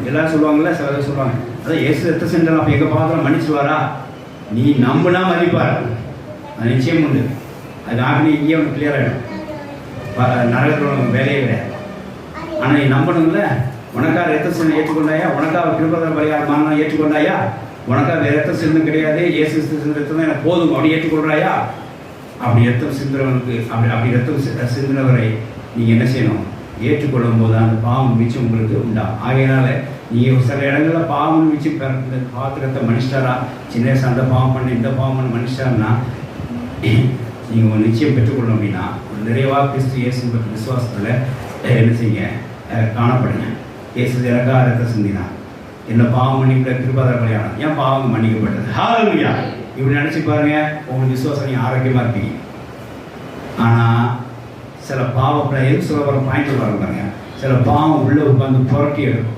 எல்லோரும் சொல்லுவாங்கள்ல, சில பேர் சொல்லுவாங்க, அதான் இயேசு ரத்தம் சிந்தனை அப்போ எங்கள் பாவத்தில் மன்னிச்சுவாரா? நீ நம்பினா மதிப்பார், அது நிச்சயம் உண்டு. அது ஆகவே இங்கே ஒன்று கிளியர் ஆகிடும், நரகத்தில் வேலையே கிடையாது. ஆனால் நீ நம்பணும்ல, உனக்கா ரத்த சிந்தனை ஏற்றுக்கொண்டாயா? உனக்கா கிருபை பரிகாரமான ஏற்றுக்கொண்டாயா? உனக்கா வேறு ரத்தம் சிந்தம் கிடையாது, இயேசு ரத்தம் தான் எனக்கு போதும் அப்படி ஏற்றுக்கொள்கிறாயா? அப்படி ரத்தம் சிந்துறவனுக்கு அப்படி ரத்தம் சிந்துறவரை நீங்கள் என்ன செய்யணும்? ஏற்றுக்கொள்ளும் போது அந்த பாவம் மிச்சம் உங்களுக்கு உண்டாகும். ஆகையினால நீங்கள் சில இடங்களில் பாவம் மிச்சம் இந்த பாத்திரத்தை மனுஷாரா சின்ன வயசு அந்த பாவம் பண்ண இந்த பாவம் பண்ண மனுஷாருன்னா நீங்கள் நிச்சயம் பெற்றுக்கொள்ளணும். அப்படின்னா ஒரு நிறைவாக கிறிஸ்து இயேசு பற்றி விசுவாசத்தில் என்ன செய்யுங்க? காணப்படுங்க. இயேசு எனக்காக ரத்த சிந்தினா என்ன பாவம் மன்னிக்கிற கிருபாதார பலியானம், ஏன் பாவம் மன்னிக்கப்பட்டது. ஹல்லேலூயா! இப்படி நினச்சி பாருங்க, உங்களுக்கு விசுவாசம் நீங்கள் ஆரோக்கியமாக இருப்பீங்க. ஆனால் சில பாவம் எது சொல்ல வர பாயிண்ட் வர பாருங்க, சில பாவம் உள்ளே உட்காந்து புரட்டி எடுக்கும்.